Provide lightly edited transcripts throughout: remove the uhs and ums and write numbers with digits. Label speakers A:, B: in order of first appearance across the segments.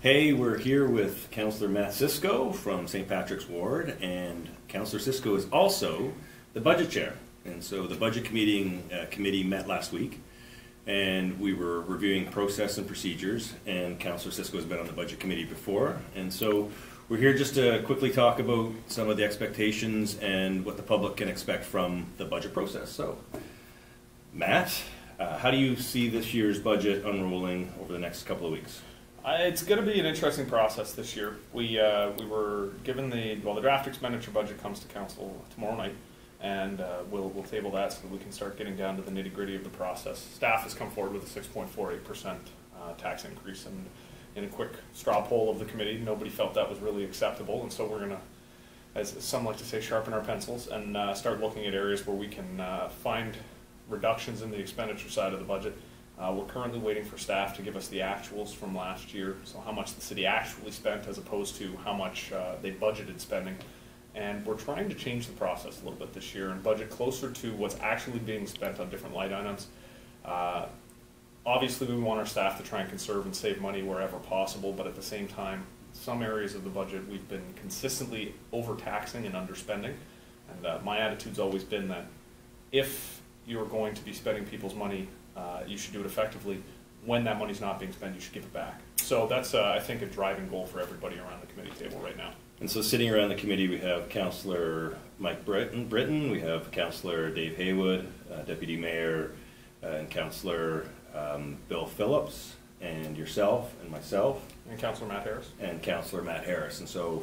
A: Hey, we're here with Councillor Mat Siscoe from St. Patrick's Ward, and Councillor Siscoe is also the budget chair. And so the budget committee met last week, and we were reviewing process and procedures, and Councillor Siscoe has been on the budget committee before. And so we're here just to quickly talk about some of the expectations and what the public can expect from the budget process. So, Matt, how do you see this year's budget unrolling over the next couple of weeks?
B: It's going to be an interesting process this year. We were given the draft expenditure budget comes to council tomorrow night, and we'll table that so that we can start getting down to the nitty gritty of the process. Staff has come forward with a 6.48% tax increase, and in a quick straw poll of the committee, nobody felt that was really acceptable, and so we're going to, as some like to say, sharpen our pencils and start looking at areas where we can find reductions in the expenditure side of the budget. We're currently waiting for staff to give us the actuals from last year, so how much the city actually spent as opposed to how much they budgeted spending. And we're trying to change the process a little bit this year and budget closer to what's actually being spent on different line items. Obviously, we want our staff to try and conserve and save money wherever possible, but at the same time, some areas of the budget we've been consistently overtaxing and underspending. And my attitude's always been that if you're going to be spending people's money, you should do it effectively. When that money's not being spent, you should give it back. So that's, I think, a driving goal for everybody around the committee table right now.
A: And so sitting around the committee, we have Councillor Mike Britton, we have Councillor Dave Haywood, Deputy Mayor, and Councillor Bill Phillips, and yourself, and myself.
B: And Councillor Matt Harris.
A: And Councillor Matt Harris. And so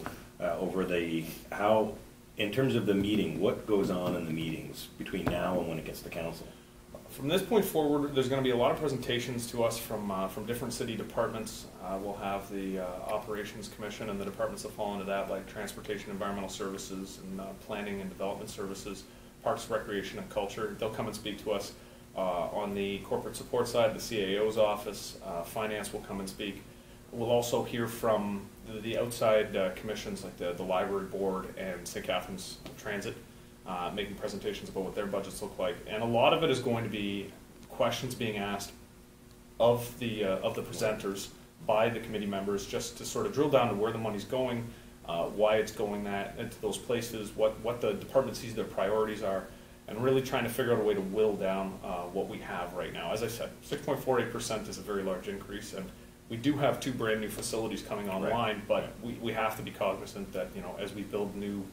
A: in terms of the meeting, what goes on in the meetings between now and when it gets to council?
B: From this point forward, there's going to be a lot of presentations to us from different city departments. We'll have the Operations Commission and the departments that fall into that, like Transportation, Environmental Services, and Planning and Development Services, Parks, Recreation, and Culture. They'll come and speak to us on the corporate support side, the CAO's office. Finance will come and speak. We'll also hear from the outside commissions, like the Library Board and St. Catharines Transit. Making presentations about what their budgets look like, and a lot of it is going to be questions being asked of the presenters by the committee members, just to sort of drill down to where the money's going, why it's going into those places, what the department sees their priorities are, and really trying to figure out a way to whittle down what we have right now. As I said, 6.48% is a very large increase, and we do have 2 brand new facilities coming online, right. But we have to be cognizant that, you know, as we build new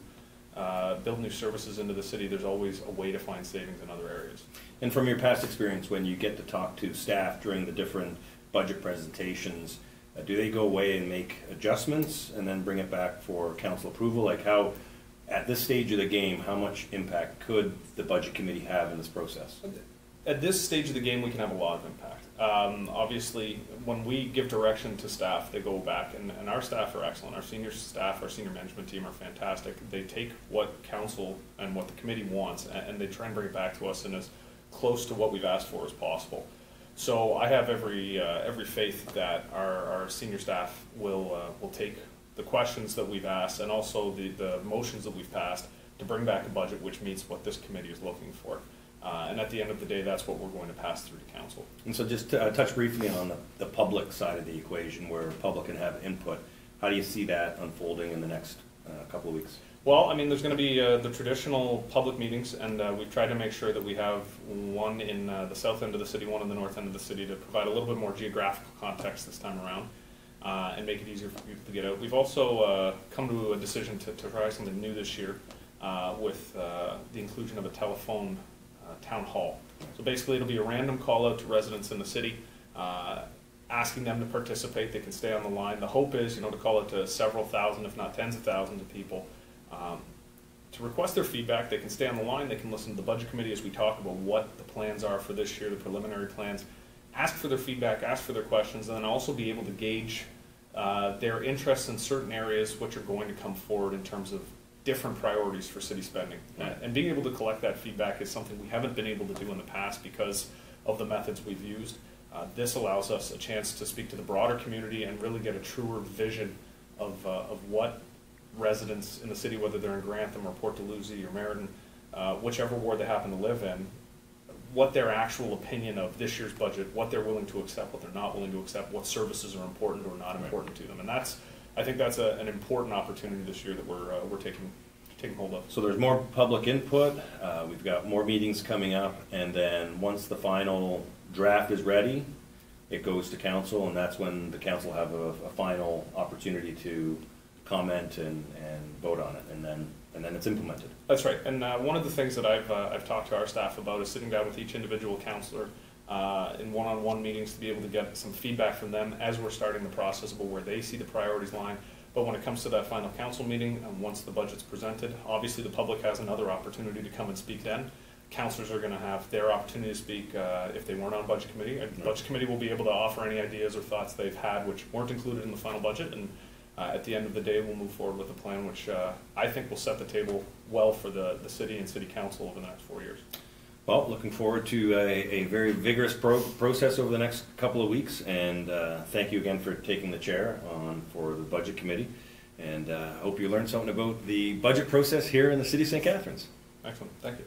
B: services into the city, there's always a way to find savings in other areas.
A: And from your past experience, when you get to talk to staff during the different budget presentations, do they go away and make adjustments and then bring it back for council approval? Like, how, at this stage of the game, how much impact could the budget committee have in this process?
B: At this stage of the game, we can have a lot of impact. Obviously, when we give direction to staff, they go back, and our staff are excellent. Our senior staff, our senior management team are fantastic. They take what council and what the committee wants, and they try and bring it back to us in as close to what we've asked for as possible. So I have every faith that our senior staff will take the questions that we've asked and also the motions that we've passed to bring back a budget which meets what this committee is looking for. And at the end of the day, that's what we're going to pass through to council. And
A: so just to touch briefly on the public side of the equation, where public can have input, how do you see that unfolding in the next couple of weeks?
B: Well, I mean, there's going to be the traditional public meetings, and we've tried to make sure that we have one in the south end of the city, one in the north end of the city, to provide a little bit more geographical context this time around and make it easier for people to get out. We've also come to a decision to try something new this year with the inclusion of a telephone town hall. So basically it'll be a random call out to residents in the city, asking them to participate. They can stay on the line. The hope is, to call it to several thousand, if not tens of thousands of people, to request their feedback. They can stay on the line. They can listen to the budget committee as we talk about what the plans are for this year, the preliminary plans, ask for their feedback, ask for their questions, and then also be able to gauge their interests in certain areas which are going to come forward in terms of different priorities for city spending. And being able to collect that feedback is something we haven't been able to do in the past because of the methods we've used. This allows us a chance to speak to the broader community and really get a truer vision of what residents in the city, whether they're in Grantham or Port Dalhousie or Meriden, whichever ward they happen to live in, what their actual opinion of this year's budget, what they're willing to accept, what they're not willing to accept, what services are important or not important to them. And I think that's an important opportunity this year that we're taking hold of.
A: So there's more public input, we've got more meetings coming up, and then once the final draft is ready, it goes to council, and that's when the council have a final opportunity to comment and vote on it, and then it's implemented.
B: That's right. And one of the things that I've talked to our staff about is sitting down with each individual councillor in one-on-one meetings to be able to get some feedback from them as we're starting the process about where they see the priorities lying. But when it comes to that final council meeting, once the budget's presented, obviously the public has another opportunity to come and speak then. Councillors are going to have their opportunity to speak if they weren't on budget committee. And budget committee will be able to offer any ideas or thoughts they've had which weren't included in the final budget. And at the end of the day, we'll move forward with a plan which I think will set the table well for the city and city council over the next 4 years.
A: Well, looking forward to a very vigorous process over the next couple of weeks, and thank you again for taking the chair for the budget committee, and hope you learned something about the budget process here in the city of St. Catharines.
B: Excellent, thank you.